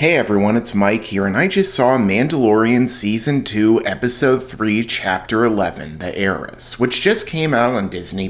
Hey everyone, it's Mike here, and I just saw Mandalorian Season 2, Episode 3, Chapter 11, The Heiress, which just came out on Disney+.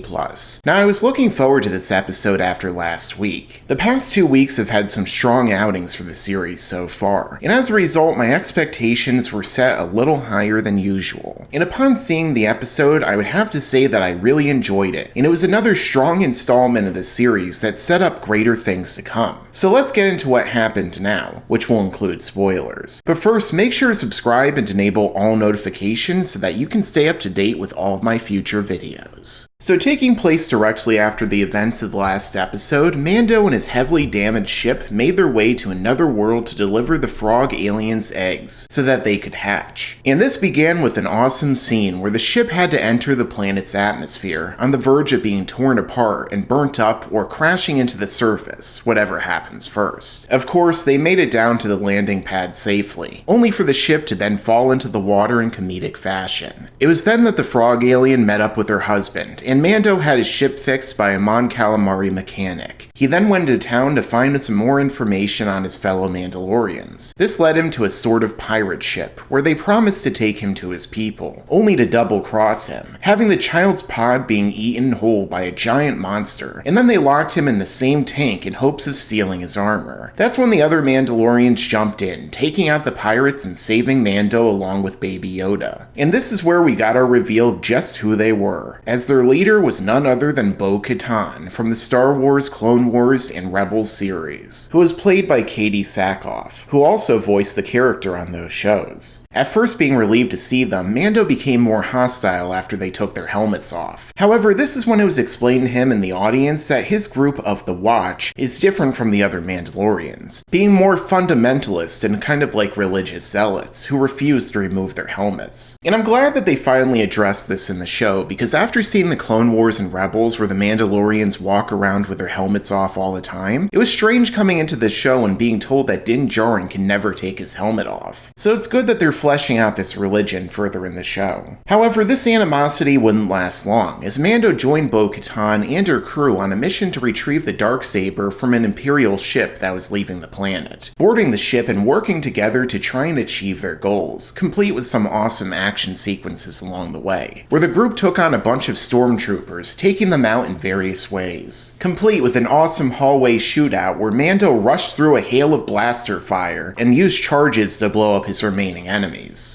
Now, I was looking forward to this episode after last week. The past 2 weeks have had some strong outings for the series so far, and as a result, my expectations were set a little higher than usual. And upon seeing the episode, I would have to say that I really enjoyed it, and it was another strong installment of the series that set up greater things to come. So let's get into what happened now, which will include spoilers. But first, make sure to subscribe and enable all notifications so that you can stay up to date with all of my future videos. So taking place directly after the events of the last episode, Mando and his heavily damaged ship made their way to another world to deliver the frog aliens' eggs so that they could hatch. And this began with an awesome scene where the ship had to enter the planet's atmosphere, on the verge of being torn apart and burnt up or crashing into the surface, whatever happens first. Of course, they made it down to the landing pad safely, only for the ship to then fall into the water in comedic fashion. It was then that the frog alien met up with her husband, and Mando had his ship fixed by a Mon Calamari mechanic. He then went to town to find some more information on his fellow Mandalorians. This led him to a sort of pirate ship, where they promised to take him to his people, only to double-cross him, having the child's pod being eaten whole by a giant monster, and then they locked him in the same tank in hopes of stealing his armor. That's when the other Mandalorians jumped in, taking out the pirates and saving Mando along with Baby Yoda. And this is where we got our reveal of just who they were, as their leader was none other than Bo-Katan from the Star Wars, Clone Wars, and Rebels series, who was played by Katie Sackhoff, who also voiced the character on those shows. At first being relieved to see them, Mando became more hostile after they took their helmets off. However, this is when it was explained to him in the audience that his group of the Watch is different from the other Mandalorians, being more fundamentalist and kind of like religious zealots who refuse to remove their helmets. And I'm glad that they finally addressed this in the show, because after seeing the Clone Wars and Rebels where the Mandalorians walk around with their helmets off all the time, it was strange coming into this show and being told that Din Djarin can never take his helmet off. So it's good that they're fleshing out this religion further in the show. However, this animosity wouldn't last long, as Mando joined Bo-Katan and her crew on a mission to retrieve the Darksaber from an Imperial ship that was leaving the planet, boarding the ship and working together to try and achieve their goals, complete with some awesome action sequences along the way, where the group took on a bunch of stormtroopers, taking them out in various ways, complete with an awesome hallway shootout where Mando rushed through a hail of blaster fire and used charges to blow up his remaining enemies.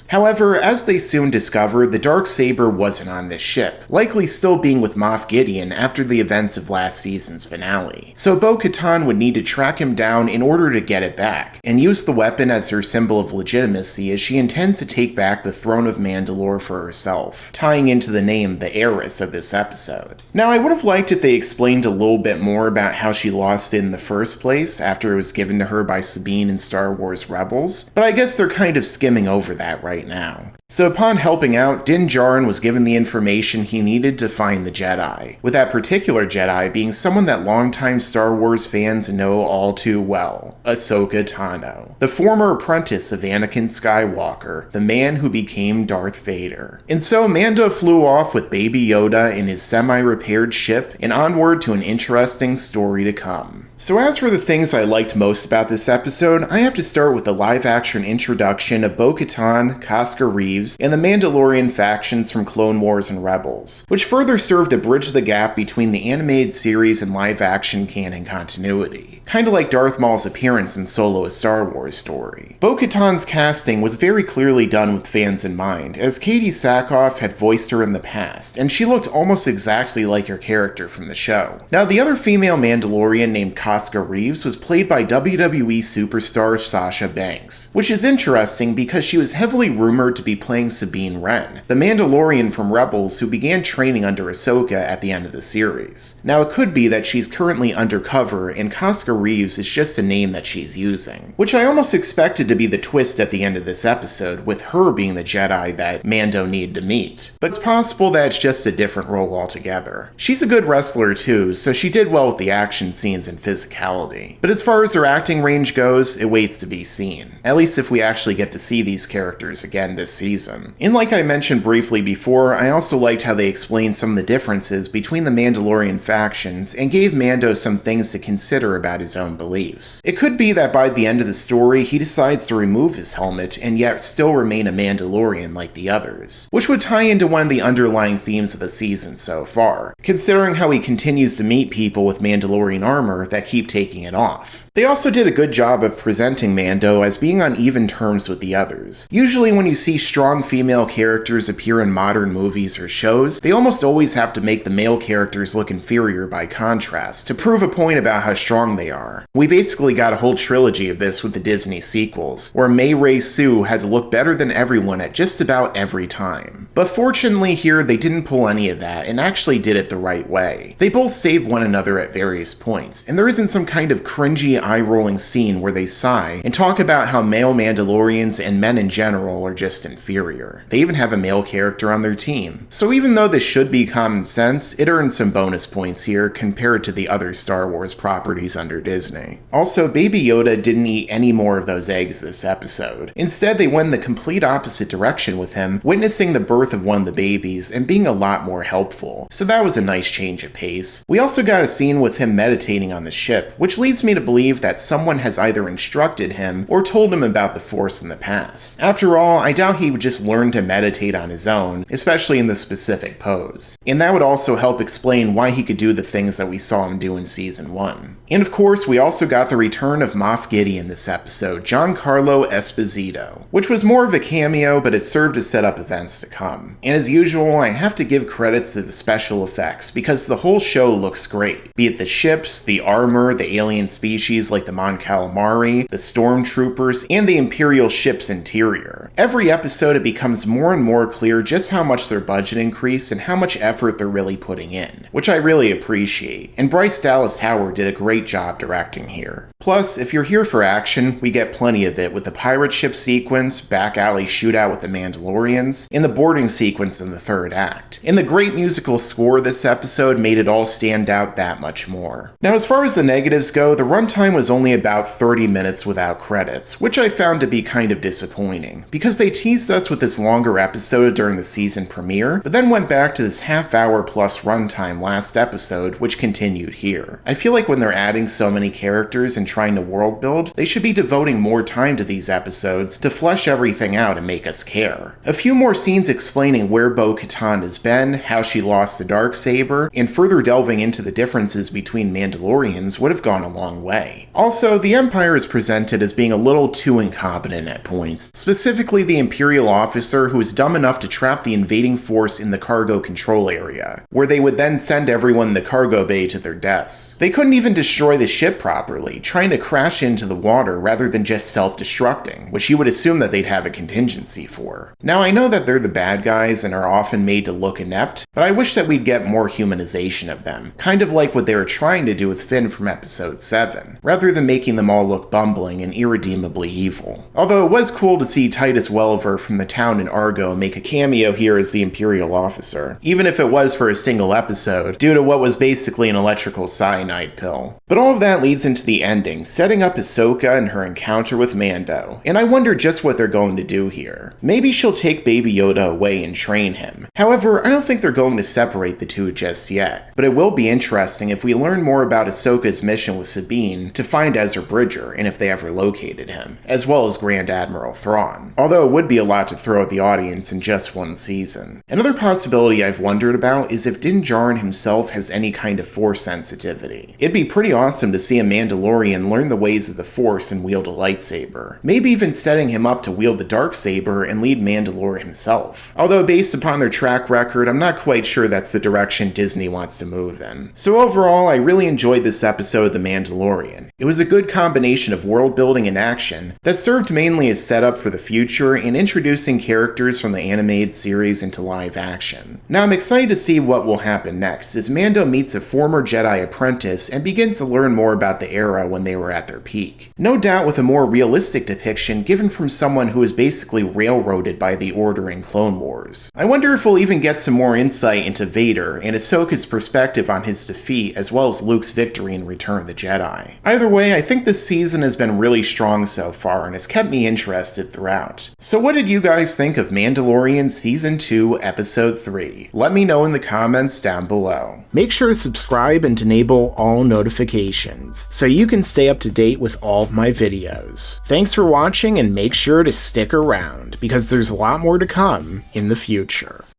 However, as they soon discovered, the Darksaber wasn't on this ship, likely still being with Moff Gideon after the events of last season's finale. So Bo-Katan would need to track him down in order to get it back, and use the weapon as her symbol of legitimacy as she intends to take back the throne of Mandalore for herself, tying into the name the Heiress of this episode. Now, I would have liked if they explained a little bit more about how she lost it in the first place after it was given to her by Sabine in Star Wars Rebels, but I guess they're kind of skimming over that right now. So upon helping out, Din Djarin was given the information he needed to find the Jedi, with that particular Jedi being someone that longtime Star Wars fans know all too well, Ahsoka Tano, the former apprentice of Anakin Skywalker, the man who became Darth Vader. And so Mando flew off with Baby Yoda in his semi-repaired ship and onward to an interesting story to come. So as for the things I liked most about this episode, I have to start with the live-action introduction of Bo-Katan, Casca Reeves, and the Mandalorian factions from Clone Wars and Rebels, which further served to bridge the gap between the animated series and live-action canon continuity, kinda like Darth Maul's appearance in Solo: A Star Wars Story. Bo-Katan's casting was very clearly done with fans in mind, as Katie Sackhoff had voiced her in the past, and she looked almost exactly like her character from the show. Now, the other female Mandalorian named Casca Reeves was played by WWE superstar Sasha Banks, which is interesting because she was heavily rumored to be playing Sabine Wren, the Mandalorian from Rebels who began training under Ahsoka at the end of the series. Now, it could be that she's currently undercover and Casca Reeves is just a name that she's using, which I almost expected to be the twist at the end of this episode, with her being the Jedi that Mando needed to meet. But it's possible that it's just a different role altogether. She's a good wrestler too, so she did well with the action scenes and physical physicality. But as far as their acting range goes, it waits to be seen. At least if we actually get to see these characters again this season. And like I mentioned briefly before, I also liked how they explained some of the differences between the Mandalorian factions and gave Mando some things to consider about his own beliefs. It could be that by the end of the story, he decides to remove his helmet and yet still remain a Mandalorian like the others, which would tie into one of the underlying themes of the season so far, considering how he continues to meet people with Mandalorian armor that keep taking it off. They also did a good job of presenting Mando as being on even terms with the others. Usually when you see strong female characters appear in modern movies or shows, they almost always have to make the male characters look inferior by contrast to prove a point about how strong they are. We basically got a whole trilogy of this with the Disney sequels, where Mei Ray Su had to look better than everyone at just about every time. But fortunately here, they didn't pull any of that and actually did it the right way. They both save one another at various points, and there isn't some kind of cringy eye-rolling scene where they sigh and talk about how male Mandalorians and men in general are just inferior. They even have a male character on their team. So even though this should be common sense, it earns some bonus points here compared to the other Star Wars properties under Disney. Also, Baby Yoda didn't eat any more of those eggs this episode. Instead, they went in the complete opposite direction with him, witnessing the birth of one of the babies and being a lot more helpful. So that was a nice change of pace. We also got a scene with him meditating on the ship, which leads me to believe that someone has either instructed him or told him about the Force in the past. After all, I doubt he would just learn to meditate on his own, especially in the specific pose. And that would also help explain why he could do the things that we saw him do in Season 1. And of course, we also got the return of Moff Gideon this episode, Giancarlo Esposito, which was more of a cameo, but it served to set up events to come. And as usual, I have to give credits to the special effects, because the whole show looks great. Be it the ships, the armor, the alien species like the Mon Calamari, the stormtroopers, and the Imperial ship's interior. Every episode it becomes more and more clear just how much their budget increased and how much effort they're really putting in, which I really appreciate. And Bryce Dallas Howard did a great job directing here. Plus, if you're here for action, we get plenty of it with the pirate ship sequence, back alley shootout with the Mandalorians, and the boarding sequence in the third act. And the great musical score this episode made it all stand out that much more. Now, as far as the negatives go, the runtime was only about 30 minutes without credits, which I found to be kind of disappointing, because they teased us with this longer episode during the season premiere, but then went back to this half-hour plus runtime last episode, which continued here. I feel like when they're adding so many characters and trying to world build, they should be devoting more time to these episodes to flesh everything out and make us care. A few more scenes explaining where Bo-Katan has been, how she lost the Darksaber, and further delving into the differences between Mandalorians would have gone a long way. Also, the Empire is presented as being a little too incompetent at points, specifically the Imperial officer who is dumb enough to trap the invading force in the cargo control area, where they would then send everyone in the cargo bay to their deaths. They couldn't even destroy the ship properly, trying to crash into the water rather than just self-destructing, which you would assume that they'd have a contingency for. Now, I know that they're the bad guys and are often made to look inept, but I wish that we'd get more humanization of them, kind of like what they were trying to do with Finn from episode 7, rather than making them all look bumbling and irredeemably evil. Although it was cool to see Titus Welliver from the town in Argo make a cameo here as the Imperial officer, even if it was for a single episode, due to what was basically an electrical cyanide pill. But all of that leads into the ending, setting up Ahsoka and her encounter with Mando, and I wonder just what they're going to do here. Maybe she'll take Baby Yoda away and train him. However, I don't think they're going to separate the two just yet, but it will be interesting if we learn more about Ahsoka's mission with Sabine to find Ezra Bridger, and if they ever located him, as well as Grand Admiral Thrawn. Although it would be a lot to throw at the audience in just one season. Another possibility I've wondered about is if Din Djarin himself has any kind of Force sensitivity. It'd be pretty awesome to see a Mandalorian learn the ways of the Force and wield a lightsaber. Maybe even setting him up to wield the Darksaber and lead Mandalore himself. Although based upon their track record, I'm not quite sure that's the direction Disney wants to move in. So overall, I really enjoyed this episode of The Mandalorian. It was a good combination of world building and action that served mainly as setup for the future and introducing characters from the animated series into live action. Now I'm excited to see what will happen next as Mando meets a former Jedi apprentice and begins to learn more about the era when they were at their peak. No doubt with a more realistic depiction given from someone who was basically railroaded by the Order in Clone Wars. I wonder if we'll even get some more insight into Vader and Ahsoka's perspective on his defeat as well as Luke's victory in Return of the Jedi. Either way, I think this season has been really strong so far and has kept me interested throughout. So what did you guys think of Mandalorian Season 2, Episode 3? Let me know in the comments down below. Make sure to subscribe and enable all notifications so you can stay up to date with all of my videos. Thanks for watching and make sure to stick around because there's a lot more to come in the future.